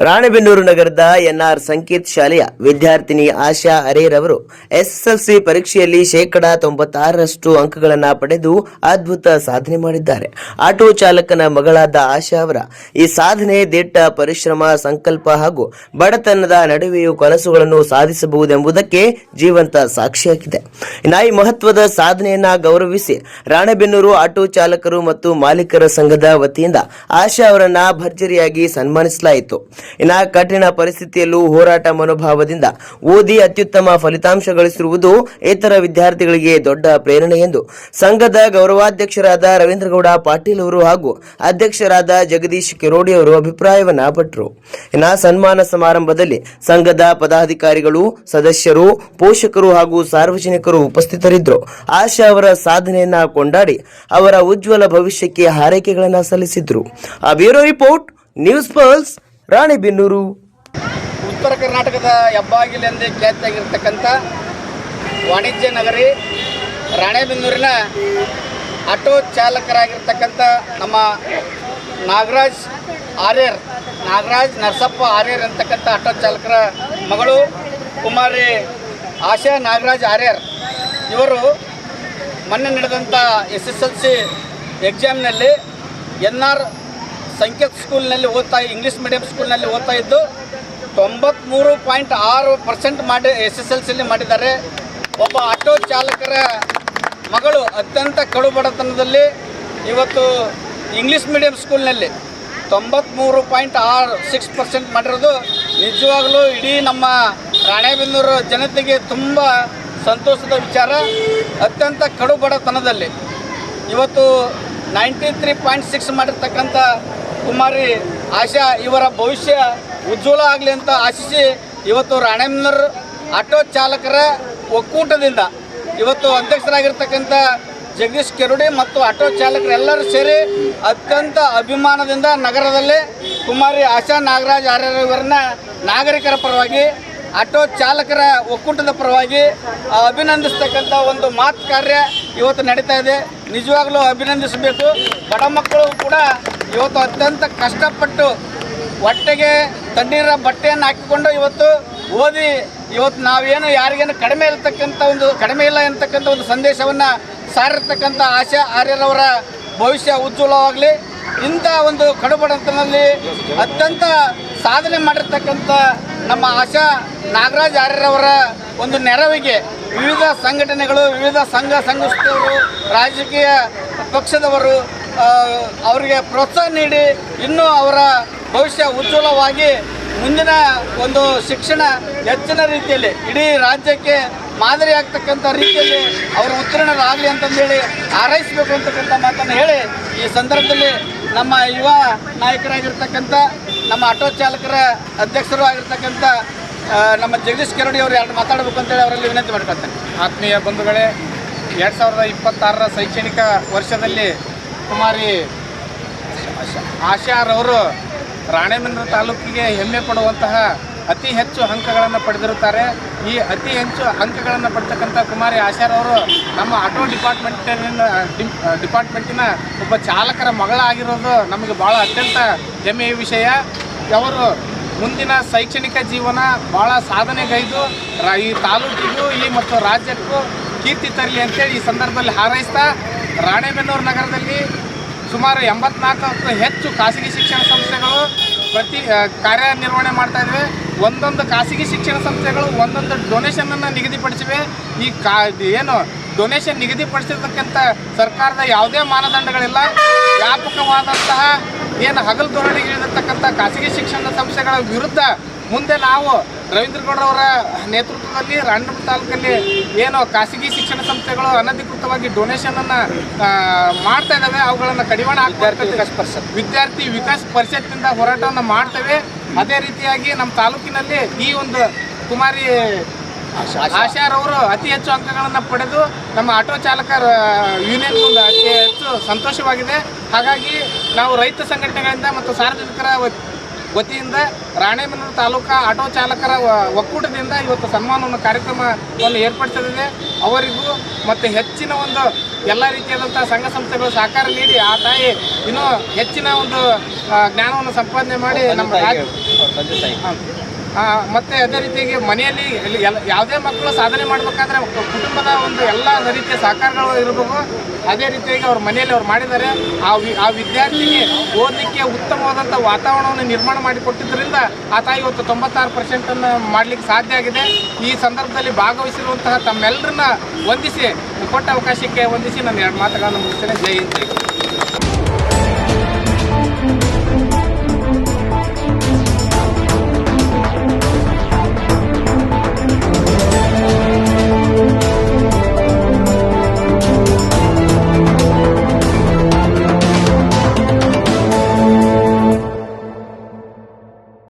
ರಾಣೆಬೆನ್ನೂರು ನಗರದ ಎನ್ಆರ್ ಸಂಕೇತ್ ಶಾಲೆಯ ವಿದ್ಯಾರ್ಥಿನಿ ಆಶಾ ಅರೇರ್ ಅವರು ಎಸ್ಎಸ್ಎಲ್ಸಿ ಪರೀಕ್ಷೆಯಲ್ಲಿ ಶೇಕಡಾ 96ರಷ್ಟು ಅಂಕಗಳನ್ನು ಪಡೆದು ಅದ್ಭುತ ಸಾಧನೆ ಮಾಡಿದ್ದಾರೆ. ಆಟೋ ಚಾಲಕನ ಮಗಳಾದ ಆಶಾ ಅವರ ಈ ಸಾಧನೆ ದಿಟ್ಟ ಪರಿಶ್ರಮ, ಸಂಕಲ್ಪ ಹಾಗೂ ಬಡತನದ ನಡುವೆಯೂ ಕನಸುಗಳನ್ನು ಸಾಧಿಸಬಹುದೆಂಬುದಕ್ಕೆ ಜೀವಂತ ಸಾಕ್ಷಿಯಾಗಿದೆ. ಈ ಮಹತ್ವದ ಸಾಧನೆಯನ್ನ ಗೌರವಿಸಿ ರಾಣೆಬೆನ್ನೂರು ಆಟೋ ಚಾಲಕರು ಮತ್ತು ಮಾಲೀಕರ ಸಂಘದ ವತಿಯಿಂದ ಆಶಾ ಅವರನ್ನ ಭರ್ಜರಿಯಾಗಿ ಸನ್ಮಾನಿಸಲಾಯಿತು. ಕಠಿಣ ಪರಿಸ್ಥಿತಿಯಲ್ಲೂ ಹೋರಾಟ ಮನೋಭಾವದಿಂದ ಓದಿ ಅತ್ಯುತ್ತಮ ಫಲಿತಾಂಶ ಗಳಿಸಿರುವುದು ಇತರ ವಿದ್ಯಾರ್ಥಿಗಳಿಗೆ ದೊಡ್ಡ ಪ್ರೇರಣೆ ಎಂದು ಸಂಘದ ಗೌರವಾಧ್ಯಕ್ಷರಾದ ರವೀಂದ್ರಗೌಡ ಪಾಟೀಲ್ ಅವರು ಹಾಗೂ ಅಧ್ಯಕ್ಷರಾದ ಜಗದೀಶ್ ಕೆರೋಡಿ ಅವರು ಅಭಿಪ್ರಾಯವನ್ನ ಪಟ್ಟರು. ಸನ್ಮಾನ ಸಮಾರಂಭದಲ್ಲಿ ಸಂಘದ ಪದಾಧಿಕಾರಿಗಳು, ಸದಸ್ಯರು, ಪೋಷಕರು ಹಾಗೂ ಸಾರ್ವಜನಿಕರು ಉಪಸ್ಥಿತರಿದ್ದರು. ಆಶಾ ಅವರ ಸಾಧನೆಯನ್ನ ಕೊಂಡಾಡಿ ಅವರ ಉಜ್ವಲ ಭವಿಷ್ಯಕ್ಕೆ ಹಾರೈಕೆಗಳನ್ನು ಸಲ್ಲಿಸಿದ್ರು. ಆ bureau report, news pulse, Ranebennur. ಉತ್ತರ ಕರ್ನಾಟಕದ ಹೆಬ್ಬಾಗಿಲೆಂದೇ ಖ್ಯಾತಿಯಾಗಿರ್ತಕ್ಕಂಥ ವಾಣಿಜ್ಯ ನಗರಿ ರಾಣೆಬೆನ್ನೂರಿನ ಆಟೋ ಚಾಲಕರಾಗಿರ್ತಕ್ಕಂಥ ನಮ್ಮ ನಾಗರಾಜ್ ನರಸಪ್ಪ ಆರ್ಯರ್ ಅಂತಕ್ಕಂಥ ಆಟೋ ಚಾಲಕರ ಮಗಳು ಕುಮಾರಿ ಆಶಾ ನಾಗರಾಜ್ ಆರ್ಯರ್ ಇವರು ಮೊನ್ನೆ ನಡೆದಂಥ SSLC ಎಕ್ಸಾಮ್ನಲ್ಲಿ NR ಸಂಕೇತ್ ಸ್ಕೂಲ್ನಲ್ಲಿ ಇಂಗ್ಲೀಷ್ ಮೀಡಿಯಂ ಸ್ಕೂಲ್ನಲ್ಲಿ ಓದ್ತಾ ಇದ್ದು 93.6% ಮಾಡಿ SSLCಯಲ್ಲಿ ಮಾಡಿದ್ದಾರೆ. ಒಬ್ಬ ಆಟೋ ಚಾಲಕರ ಮಗಳು ಅತ್ಯಂತ ಕಡು ಬಡತನದಲ್ಲಿ ಇವತ್ತು ಇಂಗ್ಲೀಷ್ ಮೀಡಿಯಂ ಸ್ಕೂಲ್ನಲ್ಲಿ 93.6% ಮಾಡಿರೋದು ನಿಜವಾಗಲೂ ಇಡೀ ನಮ್ಮ ರಾಣೆಬೆನ್ನೂರು ಜನತೆಗೆ ತುಂಬ ಸಂತೋಷದ ವಿಚಾರ. ಅತ್ಯಂತ ಕಡು ಬಡತನದಲ್ಲಿ ಇವತ್ತು 93.6 ಮಾಡಿರ್ತಕ್ಕಂಥ ಕುಮಾರಿ ಆಶಾ ಇವರ ಭವಿಷ್ಯ ಉಜ್ವಲ ಆಗಲಿ ಅಂತ ಆಶಿಸಿ ಇವತ್ತು ರಾಣೆಬೆನ್ನೂರು ಆಟೋ ಚಾಲಕರ ಒಕ್ಕೂಟದಿಂದ ಇವತ್ತು ಅಧ್ಯಕ್ಷರಾಗಿರ್ತಕ್ಕಂಥ ಜಗದೀಶ್ ಕೆರೋಡಿ ಮತ್ತು ಆಟೋ ಚಾಲಕರೆಲ್ಲರೂ ಸೇರಿ ಅತ್ಯಂತ ಅಭಿಮಾನದಿಂದ ನಗರದಲ್ಲೇ ಕುಮಾರಿ ಆಶಾ ನಾಗರಾಜ್ ಆರ್ಯರ್ ಇವರನ್ನ ನಾಗರಿಕರ ಪರವಾಗಿ, ಆಟೋ ಚಾಲಕರ ಒಕ್ಕೂಟದ ಪರವಾಗಿ ಅಭಿನಂದಿಸ್ತಕ್ಕಂಥ ಒಂದು ಮಾತು ಕಾರ್ಯ ಇವತ್ತು ನಡೀತಾ ಇದೆ. ನಿಜವಾಗ್ಲೂ ಅಭಿನಂದಿಸಬೇಕು. ಬಡ ಮಕ್ಕಳು ಕೂಡ ಇವತ್ತು ಅತ್ಯಂತ ಕಷ್ಟಪಟ್ಟು ಹೊಟ್ಟೆಗೆ ತಣ್ಣೀರ ಬಟ್ಟೆಯನ್ನು ಹಾಕಿಕೊಂಡು ಇವತ್ತು ಓದಿ ಇವತ್ತು ನಾವೇನು ಯಾರಿಗೇನು ಕಡಿಮೆ ಇಲ್ಲ ಅಂತಕ್ಕಂಥ ಒಂದು ಸಂದೇಶವನ್ನು ಸಾರಿರ್ತಕ್ಕಂಥ ಆಶಾ ಆರ್ಯರವರ ಭವಿಷ್ಯ ಉಜ್ವಲವಾಗಲಿ. ಇಂಥ ಒಂದು ಕಡುಬಡತನದಲ್ಲಿ ಅತ್ಯಂತ ಸಾಧನೆ ಮಾಡಿರ್ತಕ್ಕಂಥ ನಮ್ಮ ಆಶಾ ನಾಗರಾಜ್ ಆರ್ಯರವರ ಒಂದು ನೆರವಿಗೆ ವಿವಿಧ ಸಂಘಟನೆಗಳು, ವಿವಿಧ ಸಂಘಸ್ಥರು, ರಾಜಕೀಯ ಪಕ್ಷದವರು ಅವರಿಗೆ ಪ್ರೋತ್ಸಾಹ ನೀಡಿ ಇನ್ನೂ ಅವರ ಭವಿಷ್ಯ ಉಜ್ವಲವಾಗಿ ಮುಂದಿನ ಒಂದು ಶಿಕ್ಷಣ ಹೆಚ್ಚಿನ ರೀತಿಯಲ್ಲಿ ಇಡೀ ರಾಜ್ಯಕ್ಕೆ ಮಾದರಿ ಆಗ್ತಕ್ಕಂಥ ರೀತಿಯಲ್ಲಿ ಅವರು ಉತ್ತೀರ್ಣರಾಗಲಿ ಅಂತಂದೇಳಿ ಹಾರೈಸಬೇಕು ಅಂತಕ್ಕಂಥ ಮಾತನ್ನು ಹೇಳಿ ಈ ಸಂದರ್ಭದಲ್ಲಿ ನಮ್ಮ ಯುವ ನಾಯಕರಾಗಿರ್ತಕ್ಕಂಥ ನಮ್ಮ ಆಟೋ ಚಾಲಕರ ಅಧ್ಯಕ್ಷರು ಆಗಿರ್ತಕ್ಕಂಥ ನಮ್ಮ ಜಗದೀಶ್ ಕೆರೋಡಿ ಅವರು ಎರಡು ಮಾತಾಡಬೇಕು ಅಂತೇಳಿ ಅವರಲ್ಲಿ ವಿನಂತಿ ಮಾಡ್ಕೊಳ್ತೇನೆ. ಆತ್ಮೀಯ ಬಂಧುಗಳೇ, 2026ರ ಶೈಕ್ಷಣಿಕ ವರ್ಷದಲ್ಲಿ ಕುಮಾರಿ ಆಶಾರವರು ರಾಣೆಬೆನ್ನೂರು ತಾಲೂಕಿಗೆ ಹೆಮ್ಮೆ ಪಡುವಂತಹ ಅತಿ ಹೆಚ್ಚು ಅಂಕಗಳನ್ನು ಪಡೆದಿರುತ್ತಾರೆ. ಈ ಅತಿ ಹೆಚ್ಚು ಅಂಕಗಳನ್ನು ಪಡ್ತಕ್ಕಂಥ ಕುಮಾರಿ ಆಶಾರವರು ನಮ್ಮ ಆಟೋ ಡಿಪಾರ್ಟ್ಮೆಂಟಿನ ಒಬ್ಬ ಚಾಲಕರ ಮಗಳಾಗಿರೋದು ನಮಗೆ ಭಾಳ ಅತ್ಯಂತ ಹೆಮ್ಮೆಯ ವಿಷಯ. ಅವರು ಮುಂದಿನ ಶೈಕ್ಷಣಿಕ ಜೀವನ ಭಾಳ ಸಾಧನೆಗೈದು ಈ ತಾಲೂಕಿಗೂ ಮತ್ತು ರಾಜ್ಯಕ್ಕೂ ಕೀರ್ತಿ ತರಲಿ ಅಂತೇಳಿ ಈ ಸಂದರ್ಭದಲ್ಲಿ ಹಾರೈಸ್ತಾ, ರಾಣೆಬೆನ್ನೂರು ನಗರದಲ್ಲಿ ಸುಮಾರು 84ಕ್ಕೂ ಹೆಚ್ಚು ಖಾಸಗಿ ಶಿಕ್ಷಣ ಸಂಸ್ಥೆಗಳು ಕಾರ್ಯನಿರ್ವಹಣೆ ಮಾಡ್ತಾ ಇವೆ. ಒಂದೊಂದು ಖಾಸಗಿ ಶಿಕ್ಷಣ ಸಂಸ್ಥೆಗಳು ಒಂದೊಂದು ಡೊನೇಷನನ್ನು ನಿಗದಿಪಡಿಸಿವೆ. ಈ ಏನು ಡೊನೇಷನ್ ನಿಗದಿಪಡಿಸಿರ್ತಕ್ಕಂಥ ಸರ್ಕಾರದ ಯಾವುದೇ ಮಾನದಂಡಗಳಿಲ್ಲ. ವ್ಯಾಪಕವಾದಂತಹ ಏನು ಹಗಲು ಧೋರಣೆಗೆ ಇಳಿದಿರ್ತಕ್ಕಂಥ ಖಾಸಗಿ ಶಿಕ್ಷಣ ಸಂಸ್ಥೆಗಳ ವಿರುದ್ಧ ಮುಂದೆ ನಾವು ರವೀಂದ್ರಗೌಡರವರ ನೇತೃತ್ವದಲ್ಲಿ ರಾಣೆಬೆನ್ನೂರು ತಾಲೂಕಲ್ಲಿ ಏನು ಖಾಸಗಿ ಶಿಕ್ಷಣ ಸಂಸ್ಥೆಗಳು ಅನಧಿಕೃತವಾಗಿ ಡೊನೇಷನನ್ನು ಮಾಡ್ತಾ ಇದ್ದಾವೆ, ಅವುಗಳನ್ನು ಕಡಿವಾಣ ವಿದ್ಯಾರ್ಥಿ ವಿಕಾಸ್ ಪರಿಷತ್ನಿಂದ ಹೋರಾಟವನ್ನು ಮಾಡ್ತೇವೆ. ಅದೇ ರೀತಿಯಾಗಿ ನಮ್ಮ ತಾಲೂಕಿನಲ್ಲಿ ಈ ಒಂದು ಕುಮಾರಿ ಆಶಾರವರು ಅತಿ ಹೆಚ್ಚು ಅಂಕಗಳನ್ನು ಪಡೆದು ನಮ್ಮ ಆಟೋ ಚಾಲಕರ ಯೂನಿಯನ್ ಮುಂದೆ ಅತಿ ಹೆಚ್ಚು ಸಂತೋಷವಾಗಿದೆ. ಹಾಗಾಗಿ ನಾವು ರೈತ ಸಂಘಟನೆಗಳಿಂದ ಮತ್ತು ಸಾರ್ವಜನಿಕರ ವತಿಯಿಂದ ರಾಣೆಬೆನ್ನೂರು ತಾಲೂಕಾ ಆಟೋ ಚಾಲಕರ ಒಕ್ಕೂಟದಿಂದ ಇವತ್ತು ಸನ್ಮಾನವನ್ನು ಕಾರ್ಯಕ್ರಮವನ್ನು ಏರ್ಪಡಿಸಲಿದೆ. ಅವರಿಗೂ ಮತ್ತು ಹೆಚ್ಚಿನ ಒಂದು ಎಲ್ಲ ರೀತಿಯಾದಂಥ ಸಂಘ ಸಂಸ್ಥೆಗಳು ಸಹಕಾರ ನೀಡಿ ಆ ತಾಯಿ ಇನ್ನೂ ಹೆಚ್ಚಿನ ಒಂದು ಜ್ಞಾನವನ್ನು ಸಂಪಾದನೆ ಮಾಡಿ ನಮ್ಮ ರಾಜ್ಯ ಮತ್ತು ಅದೇ ರೀತಿಯಾಗಿ ಮನೆಯಲ್ಲಿ ಯಾವುದೇ ಮಕ್ಕಳು ಸಾಧನೆ ಮಾಡಬೇಕಾದ್ರೆ ಕುಟುಂಬದ ಒಂದು ಎಲ್ಲ ರೀತಿಯ ಸಹಕಾರಗಳು ಇರಬೇಕು. ಅದೇ ರೀತಿಯಾಗಿ ಅವ್ರ ಮನೆಯಲ್ಲಿ ಅವ್ರು ಮಾಡಿದ್ದಾರೆ. ಆ ವಿದ್ಯಾರ್ಥಿಗೆ ಓದಲಿಕ್ಕೆ ಉತ್ತಮವಾದಂಥ ವಾತಾವರಣವನ್ನು ನಿರ್ಮಾಣ ಮಾಡಿಕೊಟ್ಟಿದ್ದರಿಂದ ಆ ತಾಯಿ ಇವತ್ತು 96% ಮಾಡಲಿಕ್ಕೆ ಸಾಧ್ಯ ಆಗಿದೆ. ಈ ಸಂದರ್ಭದಲ್ಲಿ ಭಾಗವಹಿಸಿರುವಂತಹ ತಮ್ಮೆಲ್ಲರನ್ನ ವಂದಿಸಿ, ಕೊಟ್ಟ ಅವಕಾಶಕ್ಕೆ ವಂದಿಸಿ ನಾನು 2 ಮಾತುಗಳನ್ನು ಮುಗಿಸ್ತೇನೆ. ಜೈ ಹಿಂದ್.